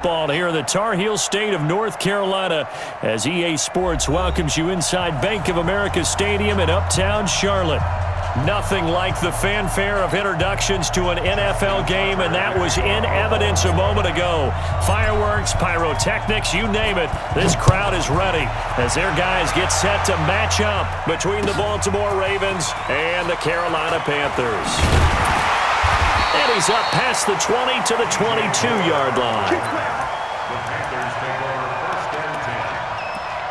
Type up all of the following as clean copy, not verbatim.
football here in the Tar Heel state of North Carolina as EA Sports welcomes you inside Bank of America Stadium in Uptown Charlotte. Nothing like the fanfare of introductions to an NFL game, and that was in evidence a moment ago. Fireworks, pyrotechnics, you name it. This crowd is ready as their guys get set to match up between the Baltimore Ravens and the Carolina Panthers. And he's up past the 20 to the 22-yard line. The Panthers take over first and 10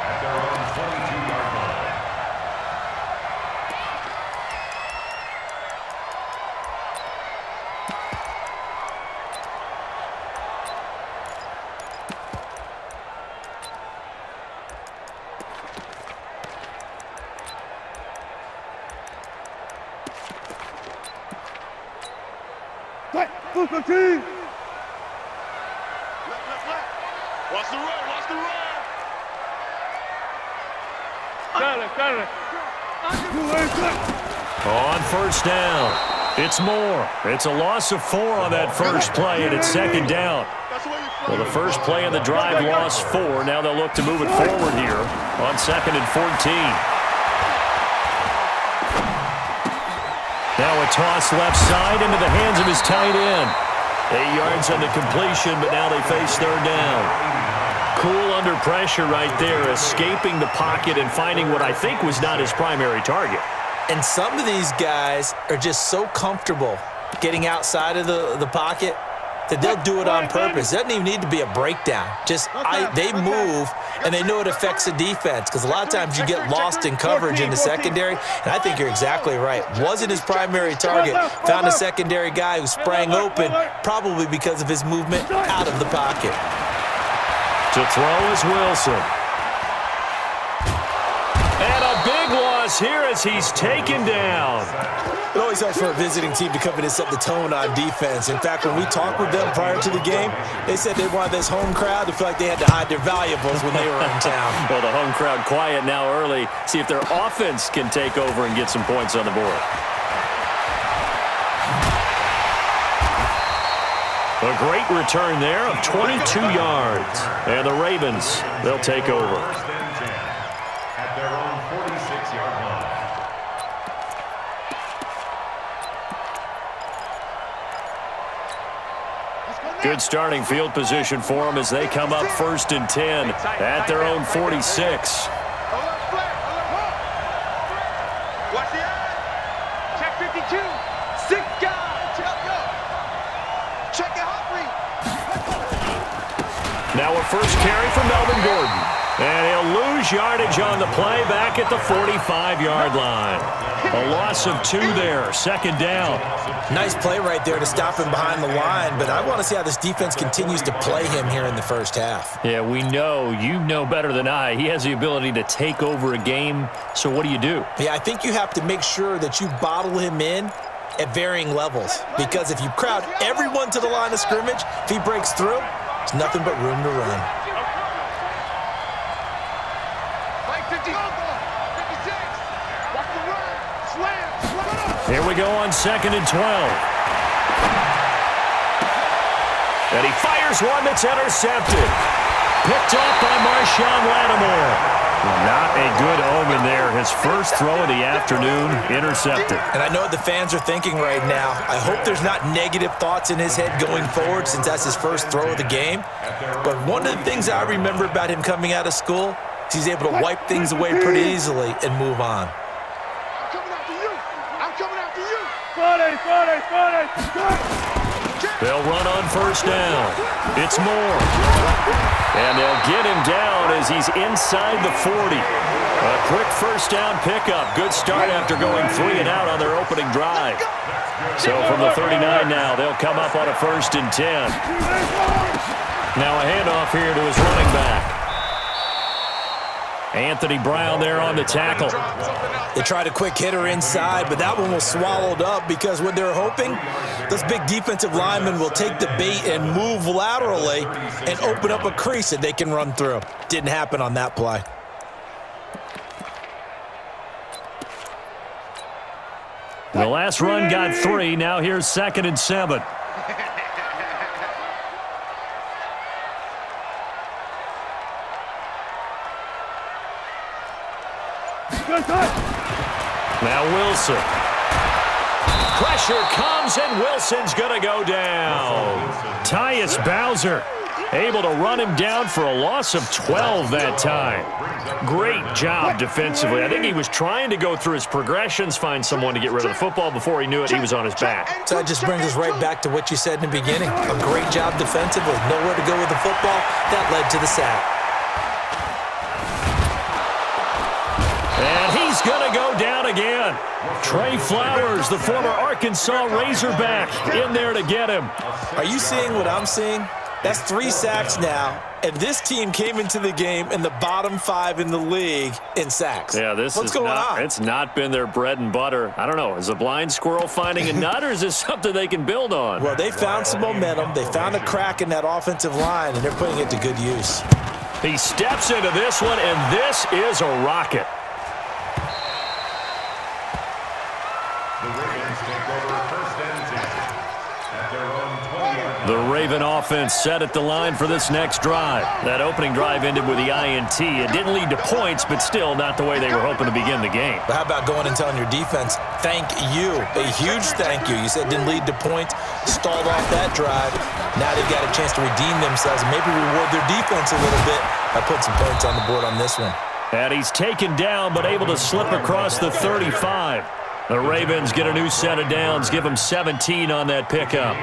at their own 22-yard line. Watch the run, watch the run. Got it. On first down, it's Moore. It's a loss of 4 on that first play, and it's second down. Well, the first play of the drive lost 4. Now they'll look to move it forward here on second and 14. Now a toss left side into the hands of his tight end. 8 yards on the completion, but now they face third down. Cool under pressure right there, escaping the pocket and finding what I think was not his primary target. And some of these guys are just so comfortable getting outside of the pocket that they'll do it on purpose. It doesn't even need to be a breakdown. They move, and they know it affects the defense because a lot of times you get lost in coverage in the secondary, and I think you're exactly right. Wasn't his primary target. Found a secondary guy who sprang open, probably because of his movement out of the pocket. To throw is Wilson. And a big loss here as he's taken down. It always helps for a visiting team to come in and set the tone on defense. In fact, when we talked with them prior to the game, they said they wanted this home crowd to feel like they had to hide their valuables when they were in town. Well, the home crowd quiet now early. See if their offense can take over and get some points on the board. A great return there of 22 yards. And the Ravens, they'll take over. First and 10 at their own 46-yard line. Good starting field position for them as they come up first and 10 at their own 46. Watch the eye. Check 52. 6 guys. Check it, Humphrey. Now a first carry for Melvin Gordon. And he'll lose yardage on the play back at the 45-yard line. A loss of 2 there, second down. Nice play right there to stop him behind the line, but I want to see how this defense continues to play him here in the first half. Yeah, we know. You know better than I. He has the ability to take over a game, so what do you do? Yeah, I think you have to make sure that you bottle him in at varying levels, because if you crowd everyone to the line of scrimmage, if he breaks through, there's nothing but room to run. Here we go on second and 12. And he fires one that's intercepted. Picked off by Marshawn Lattimore. Not a good omen there. His first throw of the afternoon intercepted. And I know what the fans are thinking right now. I hope there's not negative thoughts in his head going forward since that's his first throw of the game. But one of the things I remember about him coming out of school is he's able to wipe things away pretty easily and move on. They'll run on first down. It's Moore. And they'll get him down as he's inside the 40. A quick first down pickup. Good start after going 3 and out on their opening drive. So from the 39 now, they'll come up on a first and 10. Now a handoff here to his running back. Anthony Brown there on the tackle. They tried a quick hitter inside, but that one was swallowed up because what they're hoping, those big defensive linemen will take the bait and move laterally and open up a crease that they can run through. Didn't happen on that play. The last run got 3. Now here's second and 7. Now Wilson. Pressure comes, and Wilson's going to go down. Tyus Bowser able to run him down for a loss of 12 that time. Great job defensively. I think he was trying to go through his progressions, find someone to get rid of the football. Before he knew it, he was on his back. So that just brings us right back to what you said in the beginning. A great job defensively. Nowhere to go with the football. That led to the sack. And he's going to go down again. Trey Flowers, the former Arkansas Razorback, in there to get him. Are you seeing what I'm seeing? That's 3 sacks now, and this team came into the game in the bottom 5 in the league in sacks. Yeah, what's going on? It's not been their bread and butter. I don't know. Is a blind squirrel finding a nut, or is this something they can build on? Well, they found some momentum. They found a crack in that offensive line, and they're putting it to good use. He steps into this one, and this is a rocket. The Ravens take over first and 10 at their own 20-yard line. The Raven offense set at the line for this next drive. That opening drive ended with the INT. It didn't lead to points, but still not the way they were hoping to begin the game. But how about going and telling your defense, thank you, a huge thank you. You said it didn't lead to points, stalled off that drive. Now they've got a chance to redeem themselves and maybe reward their defense a little bit by putting some points on the board on this one. And he's taken down, but able to slip across the 35. The Ravens get a new set of downs, give them 17 on that pickup.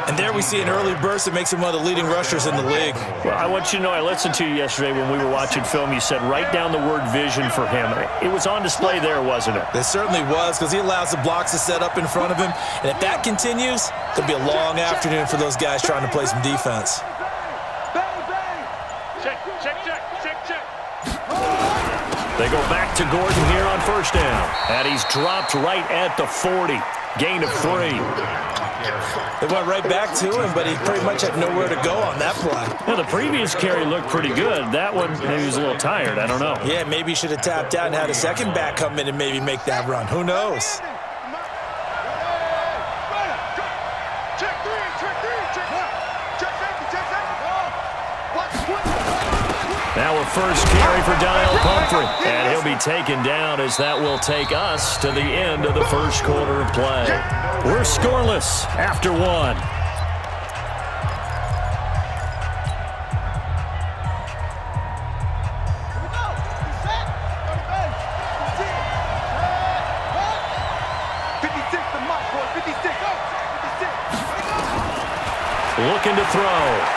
And there we see an early burst that makes him one of the leading rushers in the league. Well, I want you to know, I listened to you yesterday when we were watching film. You said write down the word vision for him. It was on display there, wasn't it? It certainly was, because he allows the blocks to set up in front of him. And if that continues, it'll be a long afternoon for those guys trying to play some defense. They go back to Gordon here on first down. And he's dropped right at the 40. Gain of 3. They went right back to him, but he pretty much had nowhere to go on that play. Well, the previous carry looked pretty good. That one, maybe he was a little tired. I don't know. Yeah, maybe he should have tapped out and had a second back come in and maybe make that run. Who knows? Now a first carry for Daniel Pumphrey. And he'll be taken down as that will take us to the end of the first quarter of play. We're scoreless after 1. Looking to throw.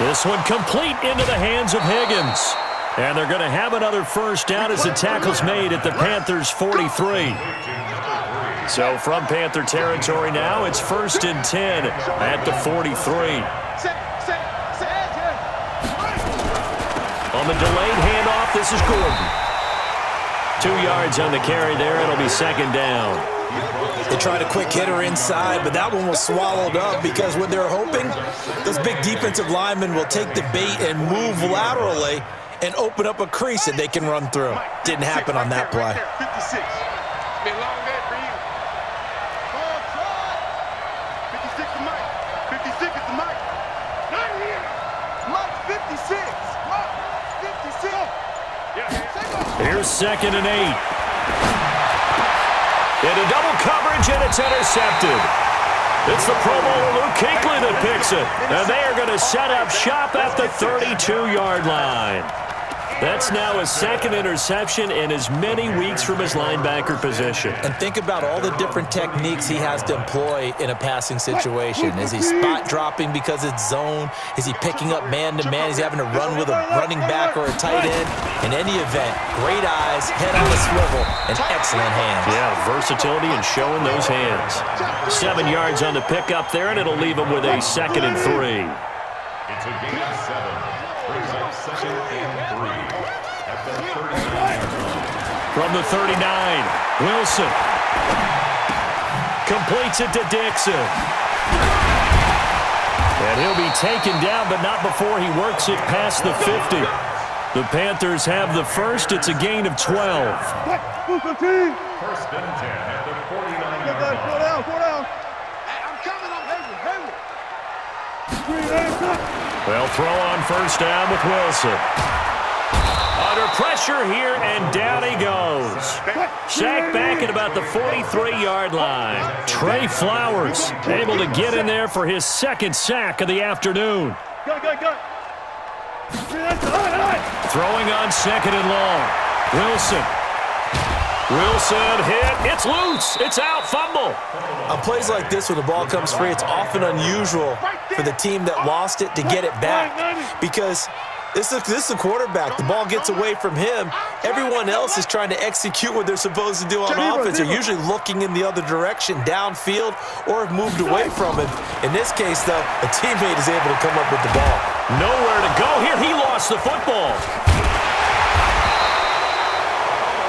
This one complete into the hands of Higgins. And they're going to have another first down as the tackle's made at the Panthers' 43. So from Panther territory now, it's 1st and 10 at the 43. On the delayed handoff, this is Gordon. 2 yards on the carry there. It'll be 2nd down. They tried a quick hitter inside, but that one was swallowed up because what they're hoping, those big defensive linemen will take the bait and move laterally and open up a crease that they can run through. Didn't happen on that play. 56. It's been a long day for you. 56 to Mike. 56 is the Mike. Not here. Mike 56. Mike 56. Here's 2nd and 8. Into double coverage, and it's intercepted. It's the Pro Bowler Luke Kuechly that picks it. And they are going to set up shop at the 32-yard line. That's now his 2nd interception in as many weeks from his linebacker position. And think about all the different techniques he has to employ in a passing situation. Is he spot dropping because it's zone? Is he picking up man-to-man? Is he having to run with a running back or a tight end? In any event, great eyes, head on a swivel, and excellent hands. Yeah, versatility and showing those hands. 7 yards on the pickup there, and it'll leave him with a 2nd and 3. It's a gain of 7. Brings up 2nd and 3 at the 39-yard line. From the 39, Wilson completes it to Dixon. And he'll be taken down, but not before he works it past the 50. The Panthers have the first. It's a gain of 12. 1st and 10 at the 49-yard line. 4 down. Hey, I'm coming. They'll throw on first down with Wilson. Under pressure here, and down he goes. Sacked back at about the 43-yard line. Trey Flowers able to get in there for his second sack of the afternoon. Throwing on second and long. Wilson hit. It's loose. It's out. Fumble. On plays like this, when the ball comes free, it's often unusual for the team that lost it to get it back, because this is a quarterback. The ball gets away from him. Everyone else is trying to execute what they're supposed to do on offense. They're usually looking in the other direction, downfield, or have moved away from it. In this case, though, a teammate is able to come up with the ball. Nowhere to go here. He lost the football.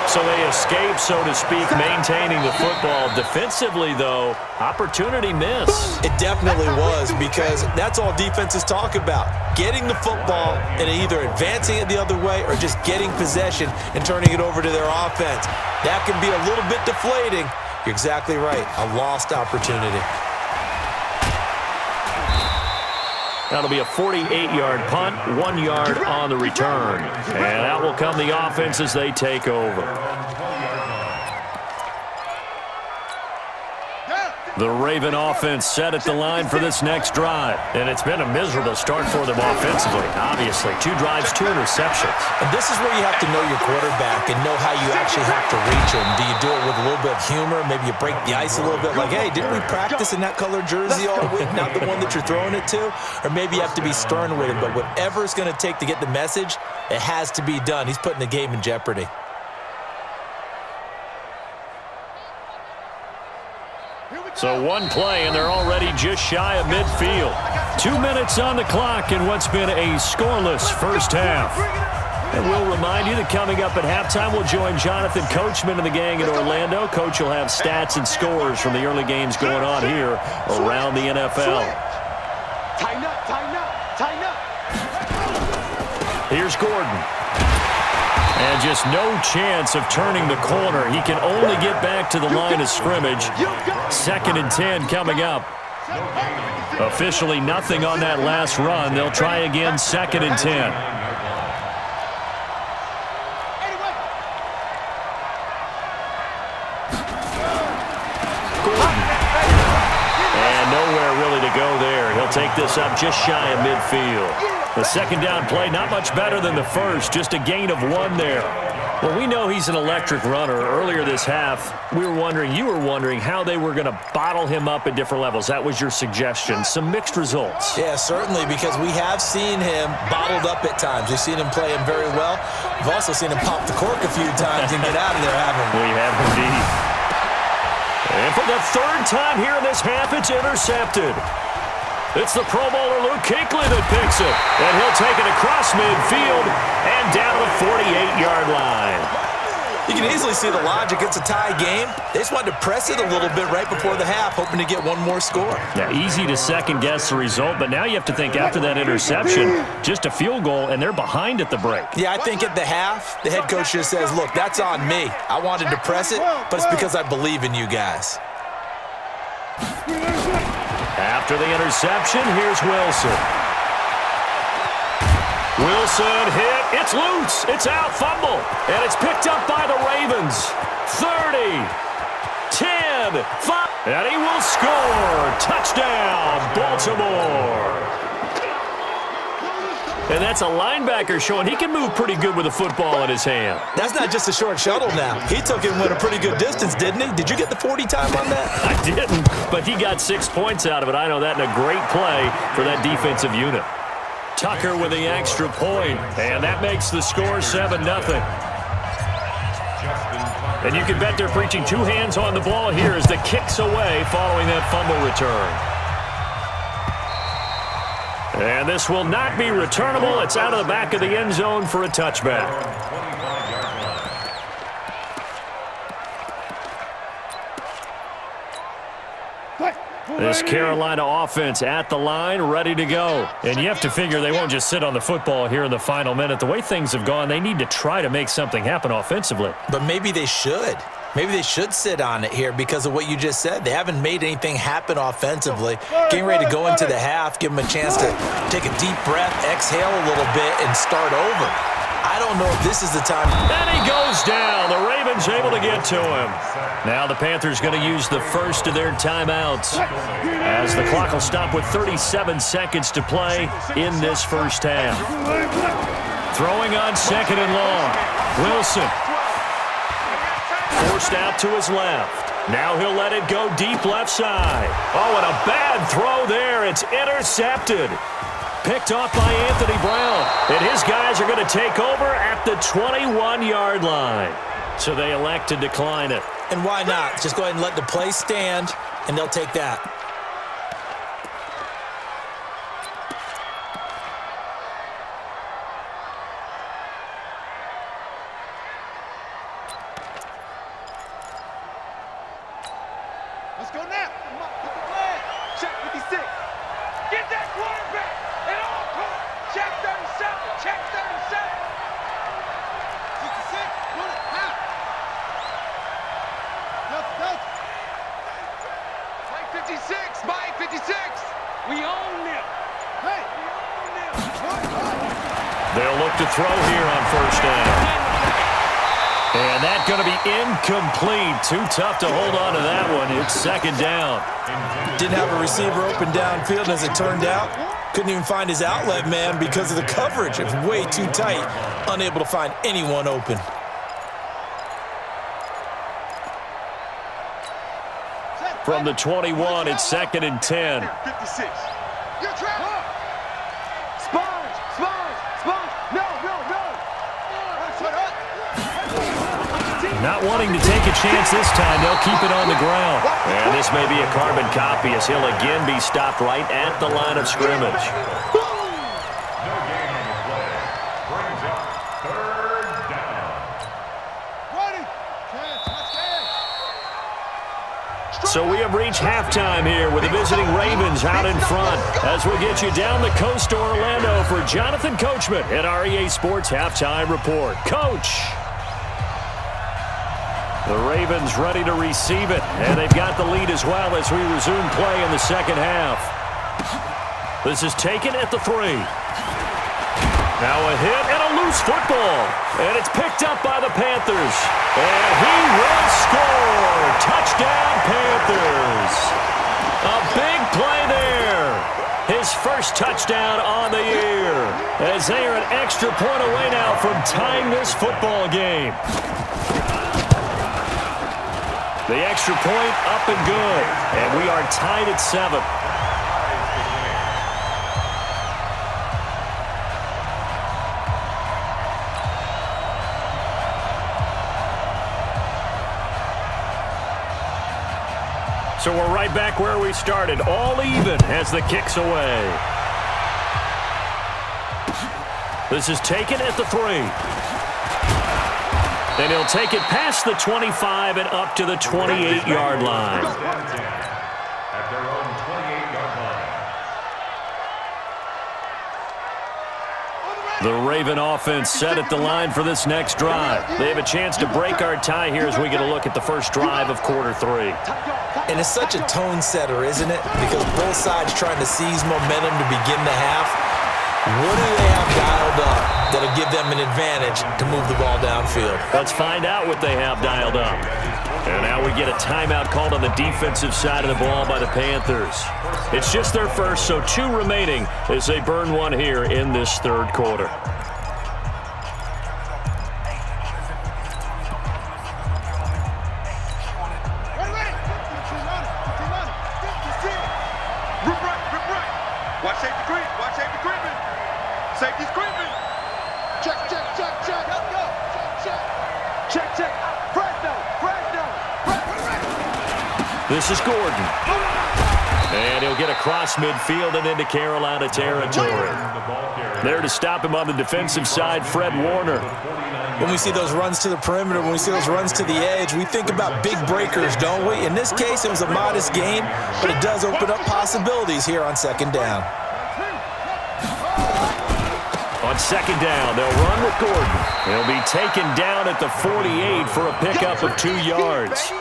So they escape, so to speak, maintaining the football. Defensively, though, opportunity miss. It definitely was, because that's all defenses talk about. Getting the football and either advancing it the other way or just getting possession and turning it over to their offense. That can be a little bit deflating. You're exactly right. A lost opportunity. That'll be a 48-yard punt, 1 yard on the return. And out will come the offense as they take over. The Raven offense set at the line for this next drive. And it's been a miserable start for them offensively. Obviously, 2 drives, 2 interceptions. And this is where you have to know your quarterback and know how you actually have to reach him. Do you do it with a little bit of humor? Maybe you break the ice a little bit, like, hey, didn't we practice in that color jersey all week, not the one that you're throwing it to? Or maybe you have to be stern with him. But whatever it's going to take to get the message, it has to be done. He's putting the game in jeopardy. So 1 play, and they're already just shy of midfield. 2 minutes on the clock in what's been a scoreless first half. And we'll remind you that coming up at halftime, we'll join Jonathan Coachman and the gang in Orlando. Coach will have stats and scores from the early games going on here around the NFL. Tighten up, tighten up, tighten up. Here's Gordon. And just no chance of turning the corner. He can only get back to the line of scrimmage. 2nd and 10 coming up. Officially nothing on that last run. They'll try again, 2nd and 10. Gordon. And nowhere really to go there. He'll take this up just shy of midfield. The second down play, not much better than the first, just a gain of 1 there. Well, we know he's an electric runner. Earlier this half, you were wondering how they were going to bottle him up at different levels. That was your suggestion. Some mixed results. Yeah, certainly, because we have seen him bottled up at times. We've seen him play him very well. We've also seen him pop the cork a few times and get out of there, haven't we? We have indeed. And for the 3rd time here in this half, it's intercepted. It's the Pro Bowler Luke Kuechly that picks it. And he'll take it across midfield and down to the 48-yard line. You can easily see the logic. It's a tie game. They just wanted to press it a little bit right before the half, hoping to get 1 more score. Yeah, easy to second-guess the result, but now you have to think after that interception, just a field goal, and they're behind at the break. Yeah, I think at the half, the head coach just says, look, that's on me. I wanted to press it, but it's because I believe in you guys. After the interception, here's Wilson. Wilson hit. It's loose. It's out. Fumble. And it's picked up by the Ravens. 30, 10, 5. And he will score. Touchdown, Baltimore. And that's a linebacker showing he can move pretty good with a football in his hand. That's not just a short shuttle now. He took it and went a pretty good distance, didn't he? Did you get the 40 time on that? I didn't, but he got 6 points out of it. I know that, and a great play for that defensive unit. Tucker with the extra point, and that makes the score 7-0. And you can bet they're preaching 2 hands on the ball here as the kick's away following that fumble return. And this will not be returnable. It's out of the back of the end zone for a touchback. This Carolina offense at the line, ready to go. And you have to figure they won't just sit on the football here in the final minute. The way things have gone, they need to try to make something happen offensively. But maybe they should. Maybe they should sit on it here because of what you just said. They haven't made anything happen offensively. Getting ready to go into the half, give them a chance to take a deep breath, exhale a little bit, and start over. I don't know if this is the time. And he goes down. The Ravens able to get to him. Now the Panthers going to use the first of their timeouts as the clock will stop with 37 seconds to play in this first half. Throwing on second and long. Wilson. Forced out to his left. Now he'll let it go deep left side. Oh, and a bad throw there. It's intercepted. Picked off by Anthony Brown. And his guys are going to take over at the 21-yard line. So they elect to decline it. And why not? Just go ahead and let the play stand, and they'll take that. Let's go now. Put the flag. Check 56. Get that quarterback. And all call. Check 37. Check 37. 66. Put it out. Play 56. Mike 56. We own them. Hey. We own them. They'll look to throw here on first down. And that's going to be incomplete. Too tough to hold on to that one. It's second down. Didn't have a receiver open downfield, as it turned out. Couldn't even find his outlet man because of the coverage. It was way too tight. Unable to find anyone open. From the 21, it's second and 10. 56. You're trapped. Sponge. No. Not wanting to take a chance this time, they'll keep it on the ground. And this may be a carbon copy as he'll again be stopped right at the line of scrimmage. No gain on the play. Brings up third down. So we have reached halftime here with the visiting Ravens out in front as we get you down the coast to Orlando for Jonathan Coachman at our EA Sports Halftime Report. Coach! The Ravens ready to receive it, and they've got the lead as well as we resume play in the second half. This is taken at the 3. Now a hit and a loose football, and it's picked up by the Panthers. And he will score! Touchdown, Panthers! A big play there. His first touchdown on the year, as they are an extra point away now from tying this football game. The extra point up and good, and we are tied at 7. So we're right back where we started, all even as the kick's away. This is taken at the 3. And he'll take it past the 25 and up to the 28-yard line. At their own 28-yard line. The Raven offense set at the line for this next drive. They have a chance to break our tie here as we get a look at the first drive of quarter 3. And it's such a tone setter, isn't it? Because both sides trying to seize momentum to begin the half. What do they have dialed up that'll give them an advantage to move the ball downfield? Let's find out what they have dialed up. And now we get a timeout called on the defensive side of the ball by the Panthers. It's just their first, so 2 remaining as they burn one here in this third quarter. Watch safety creep. Watch safety creeping. Safety's creeping. Check. Let's go. Check. Fresno. This is Gordon. And he'll get across midfield and into Carolina territory. There to stop him on the defensive side, Fred Warner. When we see those runs to the perimeter, when we see those runs to the edge, we think about big breakers, don't we? In this case, it was a modest gain, but it does open up possibilities here on second down. On second down, they'll run with Gordon. He'll be taken down at the 48 for a pickup of 2 yards.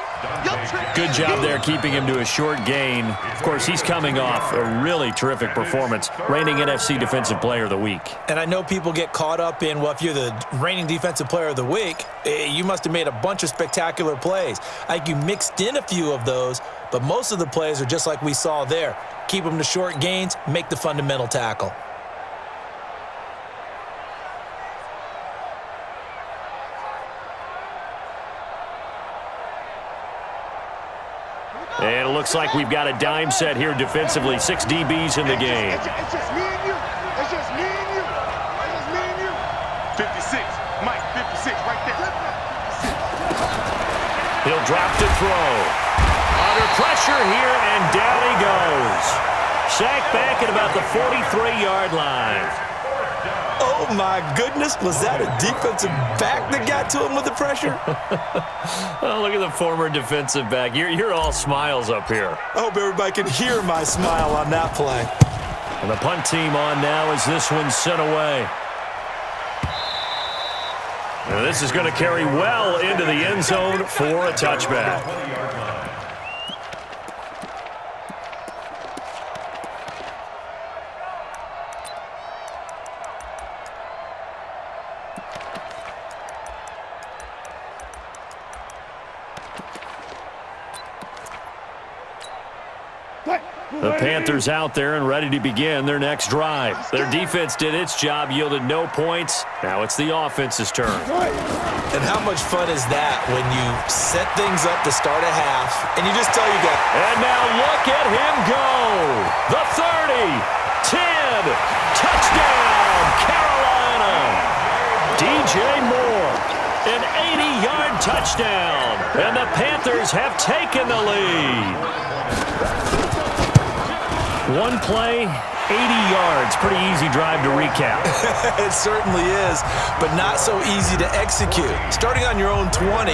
Good job there keeping him to a short gain. Of course, he's coming off a really terrific performance, reigning NFC Defensive Player of the Week. And I know people get caught up in, well, if you're the reigning Defensive Player of the Week, you must have made a bunch of spectacular plays. I think you mixed in a few of those, but most of the plays are just like we saw there. Keep them to short gains, make the fundamental tackle. And it looks like we've got a dime set here defensively. 6 DBs in the game. It's just me and you. It's just me and you. It's just me and you. 56. Mike, 56 right there. He'll drop to throw. Under pressure here, and down he goes. Sacked back at about the 43-yard line. Oh, my goodness. Was that a defensive back that got to him with the pressure? Oh, look at the former defensive back. You're all smiles up here. I hope everybody can hear my smile on that play. And the punt team on now as this one's sent away. And this is going to carry well into the end zone for a touchback. The Panthers out there and ready to begin their next drive. Their defense did its job, yielded no points. Now it's the offense's turn. And how much fun is that when you set things up to start a half and you just tell you guys. And now look at him go. The 30, 10, touchdown, Carolina. DJ Moore, an 80-yard touchdown. And the Panthers have taken the lead. One play, 80 yards. Pretty easy drive to recap. It certainly is, but not so easy to execute. Starting on your own 20,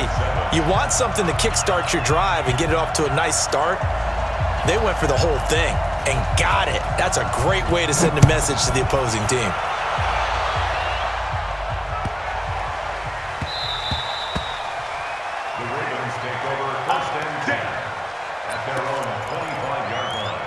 you want something to kickstart your drive and get it off to a nice start. They went for the whole thing and got it. That's a great way to send a message to the opposing team. The Ravens take over 1st and 10 at their own 25-yard line.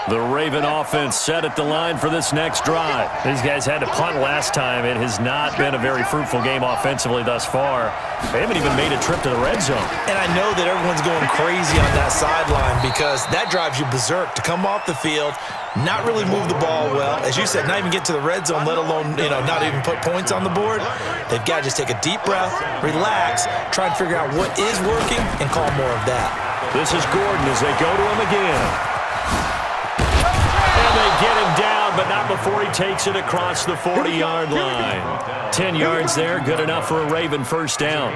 The Raven offense set at the line for this next drive. These guys had to punt last time. It has not been a very fruitful game offensively thus far. They haven't even made a trip to the red zone. And I know that everyone's going crazy on that sideline because that drives you berserk to come off the field, not really move the ball well. As you said, not even get to the red zone, let alone, not even put points on the board. They've got to just take a deep breath, relax, try and figure out what is working, and call more of that. This is Gordon as they go to him again. They get him down, but not before he takes it across the 40-yard line. 10 yards there, good enough for a Raven first down.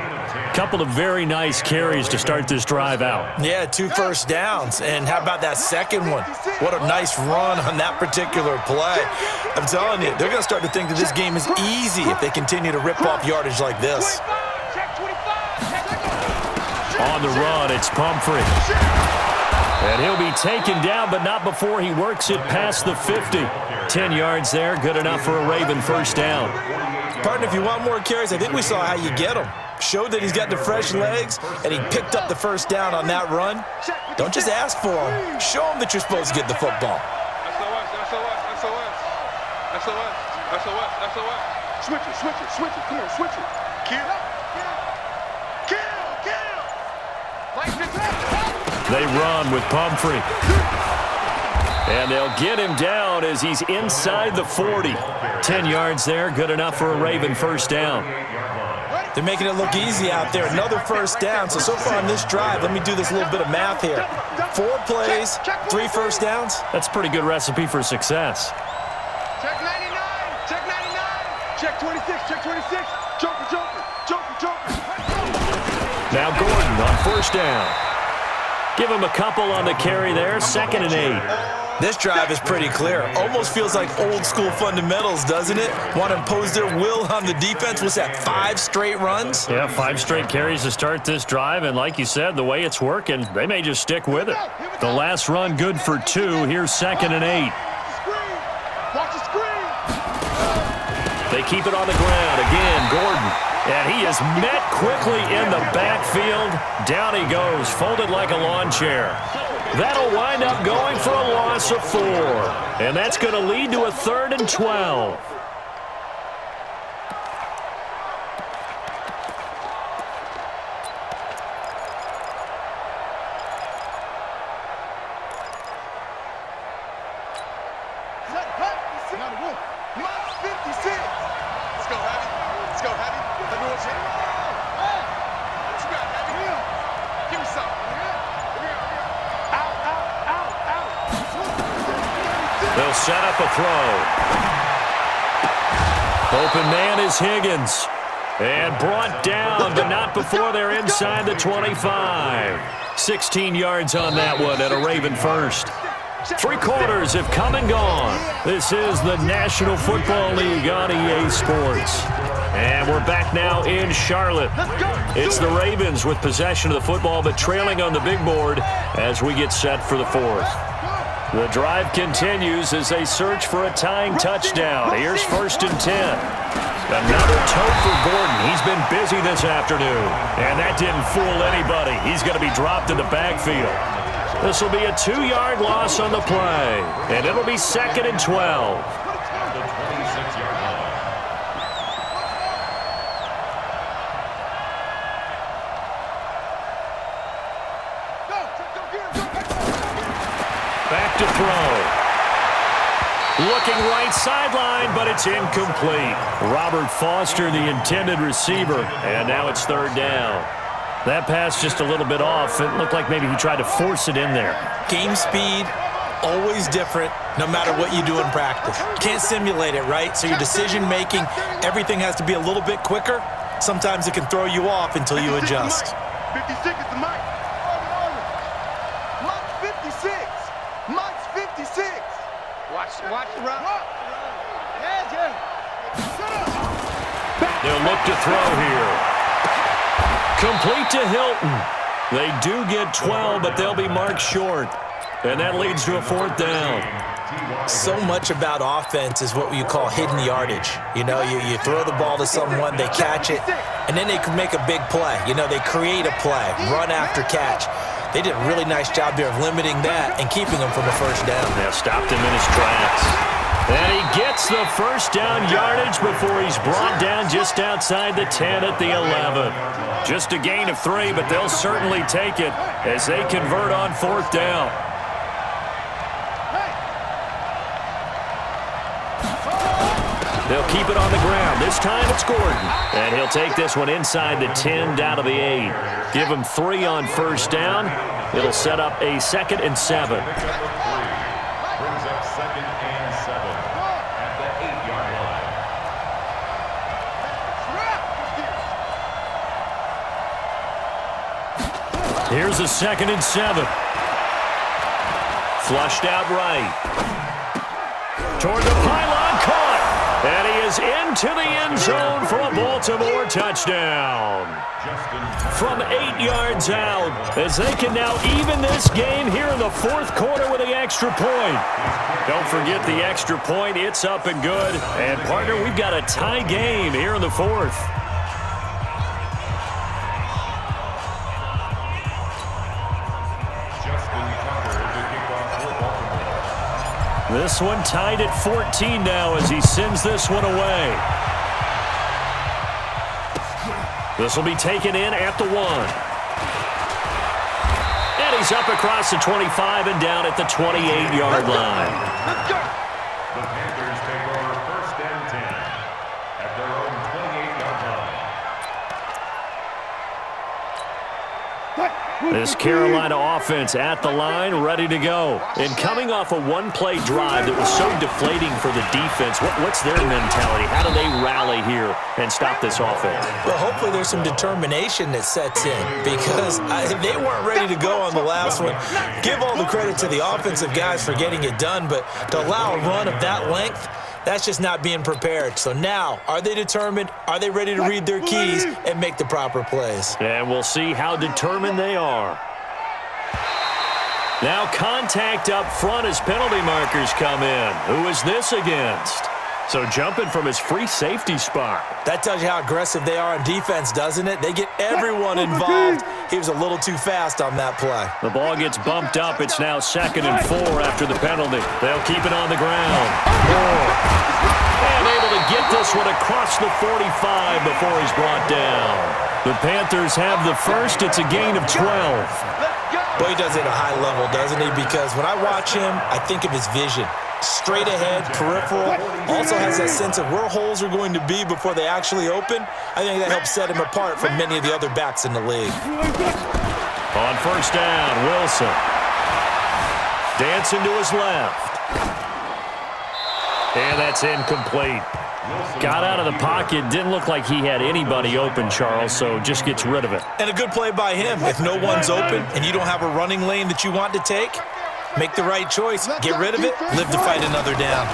Couple of very nice carries to start this drive out. Yeah, 2 first downs. And how about that second one? What a nice run on that particular play. I'm telling you, they're going to start to think that this game is easy if they continue to rip off yardage like this. On the run, it's Pumphrey. And he'll be taken down, but not before he works it past the 50. 10 yards there, good enough for a Raven first down. Partner, if you want more carries, I think we saw how you get them. Showed that he's got the fresh legs, and he picked up the first down on that run. Don't just ask for them. Show them that you're supposed to get the football. Switch it. Come on, switch it. Kill. They run with Pumphrey. And they'll get him down as he's inside the 40. 10 yards there, good enough for a Raven first down. They're making it look easy out there. Another first down. So far on this drive, let me do this little bit of math here. 4 plays, 3 first downs. That's a pretty good recipe for success. Check 99. Check 99. Check 26. Check 26. Joker. Now Gordon on first down. Give him a couple on the carry there. 2nd and 8. This drive is pretty clear. Almost feels like old school fundamentals, doesn't it? Want to impose their will on the defense. What's that, 5 straight runs? Yeah, 5 straight carries to start this drive. And like you said, the way it's working, they may just stick with it. The last run good for 2. Here's 2nd and 8. Watch the screen. They keep it on the ground. Again, Gordon. And he is met quickly in the backfield. Down he goes, folded like a lawn chair. That'll wind up going for a loss of 4. And that's going to lead to a 3rd and 12. They'll set up a throw. Open man is Higgins. And brought down, but not before they're inside the 25. 16 yards on that one and a Raven first. 3 quarters have come and gone. This is the National Football League on EA Sports. And we're back now in Charlotte. It's the Ravens with possession of the football, but trailing on the big board as we get set for the 4th. The drive continues as they search for a tying touchdown. Here's 1st and 10. Another tote for Gordon. He's been busy this afternoon. And that didn't fool anybody. He's going to be dropped in the backfield. This will be a 2-yard loss on the play. And it'll be 2nd and 12. Back to throw. Looking right sideline, but it's incomplete. Robert Foster, the intended receiver, and now it's 3rd down. That pass just a little bit off. It looked like maybe he tried to force it in there. Game speed, always different, no matter what you do in practice. You can't simulate it, right? So your decision-making, everything has to be a little bit quicker. Sometimes it can throw you off until you adjust. 56 is the mic. Mike's 56. Mike's 56. Watch the run. They'll look to throw here. Complete to Hilton. They do get 12, but they'll be marked short. And that leads to a 4th down. So much about offense is what you call hidden yardage. You know, you throw the ball to someone, they catch it, and then they can make a big play. You know, they create a play, run after catch. They did a really nice job there of limiting that and keeping him from a 1st down. Now stopped him in his tracks. And he gets the 1st down yardage before he's brought down just outside the 10 at the 11. Just a gain of 3, but they'll certainly take it as they convert on 4th down. They'll keep it on the ground. This time it's Gordon. And he'll take this one inside the 10 down to the 8. Give him 3 on 1st down. It'll set up a 2nd and 7. Brings up 2nd and 7 at the 8-yard line. Here's a 2nd and 7. Flushed out right. Toward the pylon, caught. And he is into the end zone for a Baltimore touchdown. From 8 yards out, as they can now even this game here in the 4th quarter with the extra point. Don't forget the extra point. It's up and good. And, partner, we've got a tie game here in the 4th. This one tied at 14 now as he sends this one away. This will be taken in at the 1. And he's up across the 25 and down at the 28-yard line. Let's go. The Panthers take over 1st and 10 at their own 28-yard line. This Carolina offense at the line, ready to go. And coming off a one-play drive that was so deflating for the defense, what's their mentality? How do they rally here and stop this offense? Well, hopefully there's some determination that sets in because they weren't ready to go on the last one. Give all the credit to the offensive guys for getting it done, but to allow a run of that length, that's just not being prepared. So now, are they determined? Are they ready to read their keys and make the proper plays? And we'll see how determined they are. Now contact up front as penalty markers come in. Who is this against? So jumping from his free safety spot. That tells you how aggressive they are on defense, doesn't it? They get everyone involved. He was a little too fast on that play. The ball gets bumped up. It's now 2nd and 4 after the penalty. They'll keep it on the ground. And able to get this one across the 45 before he's brought down. The Panthers have the first. It's a gain of 12. Boy, he does it at a high level, doesn't he? Because when I watch him, I think of his vision. Straight ahead, peripheral, also has that sense of where holes are going to be before they actually open. I think that helps set him apart from many of the other backs in the league. On 1st down, Wilson. Dancing to his left. And that's incomplete. Got out of the pocket. Didn't look like he had anybody open, Charles, so just gets rid of it. And a good play by him. If no one's open and you don't have a running lane that you want to take, make the right choice. Get rid of it. Live to fight another down.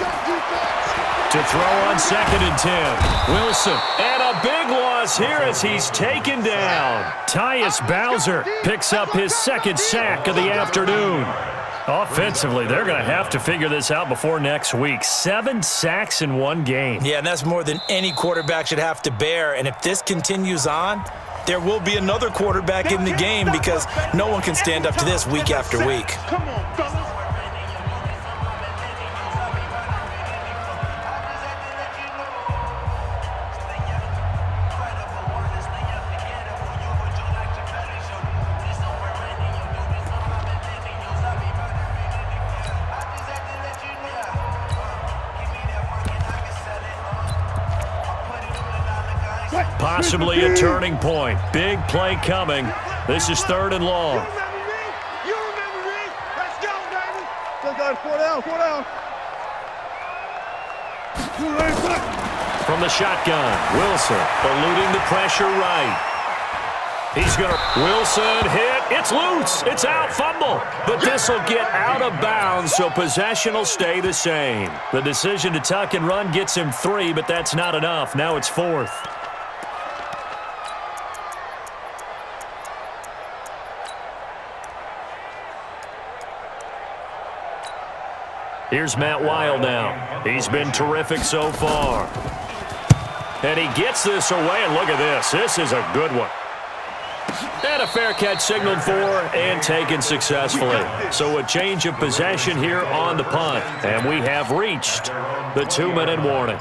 To throw on 2nd and 10. Wilson. And a big loss here as he's taken down. Tyus Bowser picks up his 2nd sack of the afternoon. Offensively, they're going to have to figure this out before next week. 7 sacks in one game. Yeah, and that's more than any quarterback should have to bear. And if this continues on, there will be another quarterback in the game because no one can stand up to this week after week. Come on, fellas. Possibly a turning point. Big play coming. This is 3rd and long. You remember me? Let's go, baby. Let's go. 4 down, 4 down. From the shotgun, Wilson eluding the pressure right. He's going to... Wilson hit. It's loose. It's out. Fumble. But this will get out of bounds, so possession will stay the same. The decision to tuck and run gets him 3, but that's not enough. Now it's 4th. Here's Matt Weil now. He's been terrific so far. And he gets this away, and look at this. This is a good one. And a fair catch signaled for and taken successfully. So a change of possession here on the punt. And we have reached the 2-minute warning.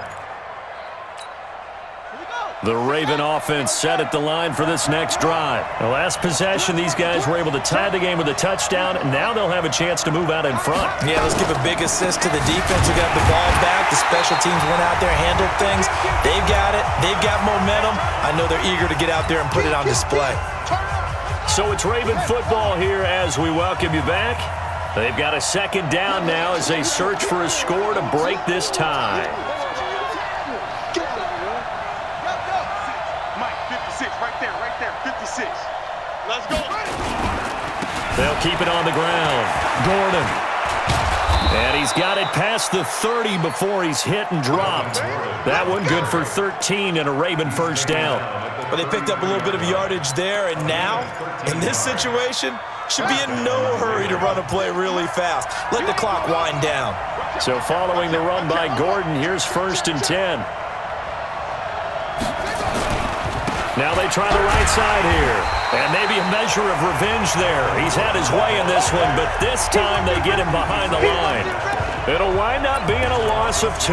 The Raven offense set at the line for this next drive. The last possession, these guys were able to tie the game with a touchdown, and now they'll have a chance to move out in front. Yeah, let's give a big assist to the defense who got the ball back. The special teams went out there, handled things. They've got it. They've got momentum. I know they're eager to get out there and put it on display. So it's Raven football here as we welcome you back. They've got a 2nd down now as they search for a score to break this tie. Right there, 56. Let's go. They'll keep it on the ground. Gordon. And he's got it past the 30 before he's hit and dropped. That one good for 13 and a Raven 1st down. But they picked up a little bit of yardage there, and now, in this situation, should be in no hurry to run a play really fast. Let the clock wind down. So following the run by Gordon, here's 1st and 10. Now they try the right side here. And maybe a measure of revenge there. He's had his way in this one, but this time they get him behind the line. It'll wind up being a loss of 2.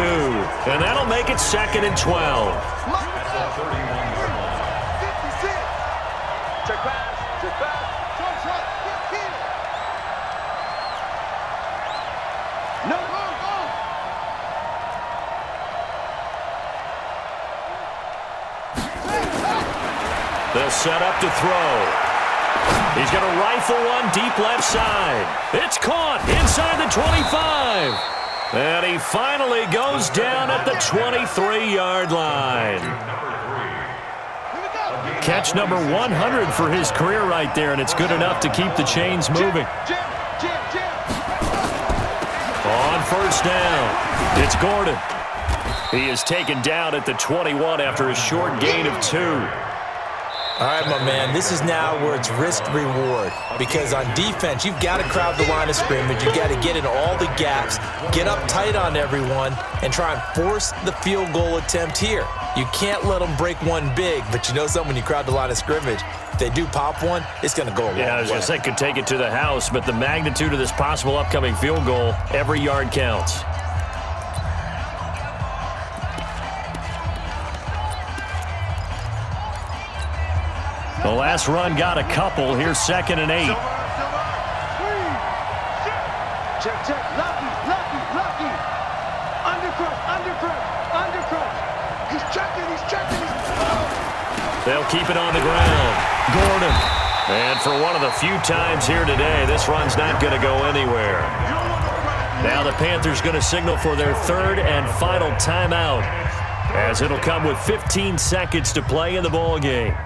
And that'll make it 2nd and 12. They'll set up to throw. He's going to rifle one deep left side. It's caught inside the 25. And he finally goes down at the 23-yard line. Catch number 100 for his career right there, and it's good enough to keep the chains moving. On 1st down, it's Gordon. He is taken down at the 21 after a short gain of 2. All right, my man, this is now where it's risk-reward because on defense, you've got to crowd the line of scrimmage. You've got to get in all the gaps, get up tight on everyone, and try and force the field goal attempt here. You can't let them break one big, but you know something, when you crowd the line of scrimmage, if they do pop one, it's going to go a long way. Yeah, I was going to say could take it to the house, but the magnitude of this possible upcoming field goal, every yard counts. The last run got a couple. Here's 2nd and 8. Check, check. Lucky. Undercrush. He's checking. They'll keep it on the ground. Gordon. And for one of the few times here today, this run's not going to go anywhere. Now the Panthers going to signal for their 3rd and final timeout, as it'll come with 15 seconds to play in the ball game.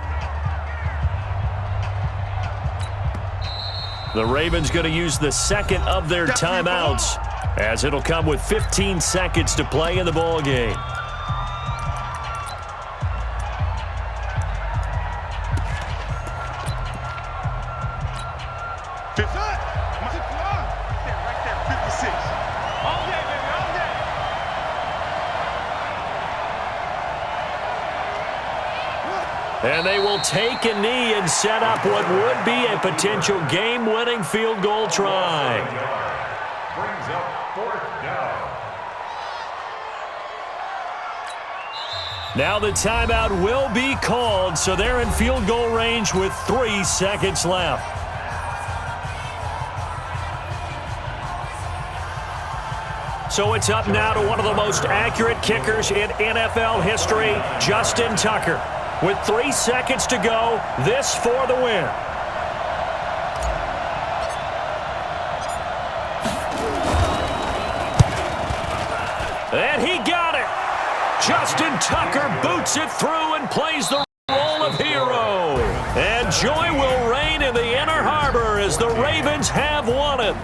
The Ravens going to use the 2nd of their timeouts, as it'll come with 15 seconds to play in the ball game. Right there, 56. All day, baby, all day. And they will take a knee and set up what would be a potential game-winning field goal try. Brings up 4th down. Now the timeout will be called, so they're in field goal range with 3 seconds left. So it's up now to one of the most accurate kickers in NFL history, Justin Tucker. With 3 seconds to go, this for the win. And he got it. Justin Tucker boots it through and plays the role of hero. And joy will reign in the Inner Harbor as the Ravens have won it.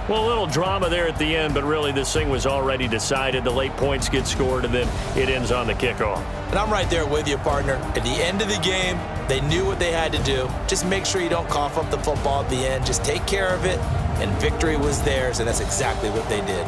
Well, a little drama there at the end, but really this thing was already decided. The late points get scored, and then it ends on the kickoff. And I'm right there with you, partner. At the end of the game, they knew what they had to do. Just make sure you don't cough up the football at the end. Just take care of it, and victory was theirs, and that's exactly what they did.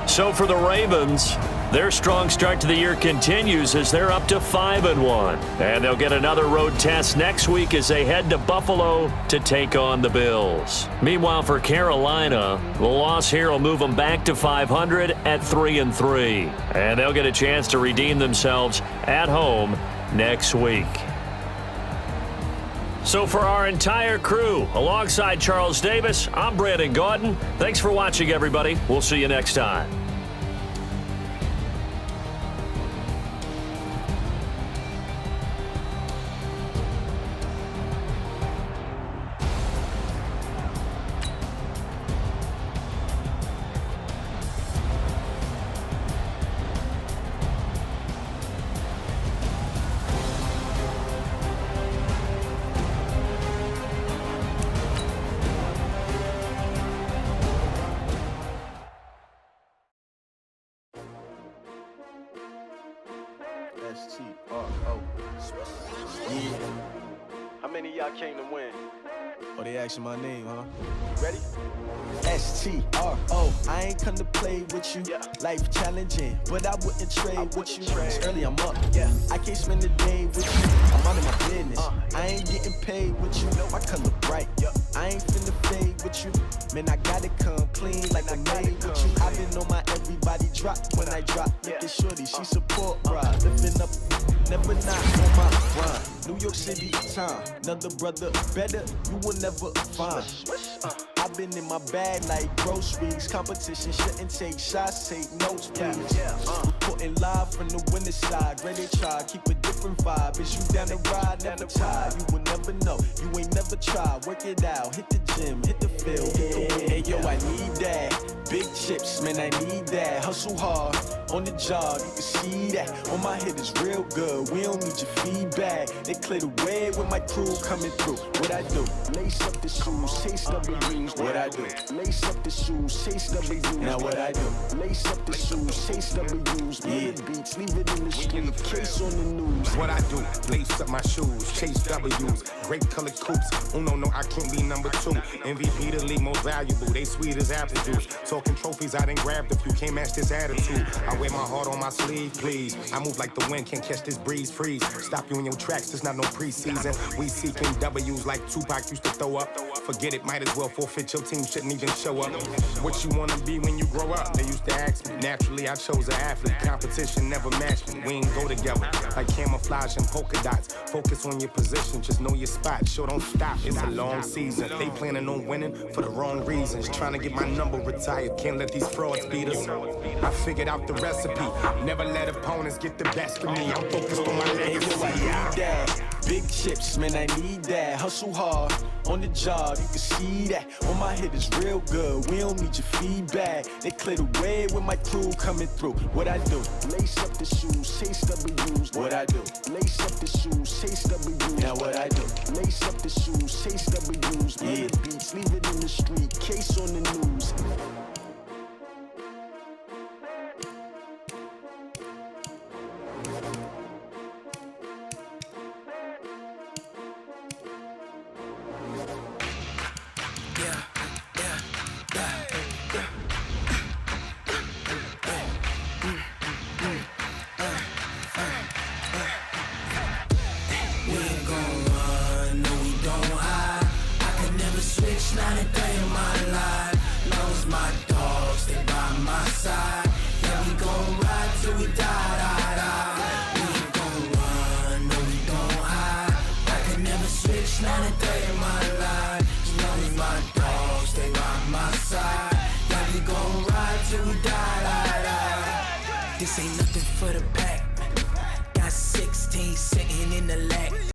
So for the Ravens, their strong start to the year continues as they're up to 5-1. And they'll get another road test next week as they head to Buffalo to take on the Bills. Meanwhile, for Carolina, the loss here will move them back to 500 at 3-3. And they'll get a chance to redeem themselves at home next week. So for our entire crew, alongside Charles Davis, I'm Brandon Gaudin. Thanks for watching, everybody. We'll see you next time. S-T-R-O. Yeah. How many of y'all came to win? Oh, they asking my name, huh? Ready? S-T-R-O. I ain't come to play with you. Yeah. Life challenging, but I wouldn't trade with you. trade. It's early, I'm up. Yeah. I can't spend the day with you. I'm out of my business. I ain't getting paid with you. My color bright. I ain't finna fade with you. Man, I gotta come clean like I made with you. I been on my everybody drop when I drop. Look at shorty, she support ride. Lifting up, never not on my grind. New York City time, another brother better, you will never find. I've been in my bag like groceries. Competition shouldn't take shots, take notes, please. Reporting live from the winning side. Ready to try, keep a different vibe. Is you down the ride, never tired. You will never know, you ain't never never try, work it out, hit the gym, hit the field, hey yo, I need that. Big chips, man, I need that. Hustle hard on the job, you can see that. On my head is real good, we don't need your feedback. They clear the way with my crew coming through. What I do? Lace up the shoes, chase W's. What I do? Lace up the shoes, chase W's. Now what I do? Lace up the shoes, chase W's. Yeah, beats, leave it in the street, case on the news. What I do? Lace up my shoes, chase W's. Grape colored coops. Uno, no, I can't be number 2. MVP the league most valuable. They sweet as apple juice. Talking trophies, I done grabbed a few. Can't match this attitude. I wear my heart on my sleeve, please. I move like the wind, can't catch this breeze. Freeze. Stop you in your tracks. There's not no preseason. We seeking W's like Tupac used to throw up. Forget it, might as well forfeit. Your team shouldn't even show up. What you wanna be when you grow up? They used to ask me. Naturally, I chose an athlete. Competition never matched me. We ain't go together like camouflage and polka dots. Focus on your position, just know your spot. Sure, don't stop. It's a long season. They planning on winning for the wrong reasons. Trying to get my number retired. Can't let these frauds beat us. I figured out the recipe. Never let opponents get the best of me. I'm focused on my legacy. I need that. Big chips, man, I need that. Hustle hard on the job, you can see that. On my head is real good, we don't need your feedback. They clear the way with my crew coming through. What I do? Lace up the shoes, chase W's. What I do? Lace up the shoes, chase W's. Now what I do? Lace up the shoes, chase W's. Yeah, beats, leave it in the street, case on the news. Not a day in my life. Long as my dogs stay by my side. Yeah, we gon' ride till we die. We ain't gon' run, no, we gon' hide. I can never switch, not a day in my life. As long as my dogs stay by my side. Yeah, we gon' ride till we die. This ain't nothing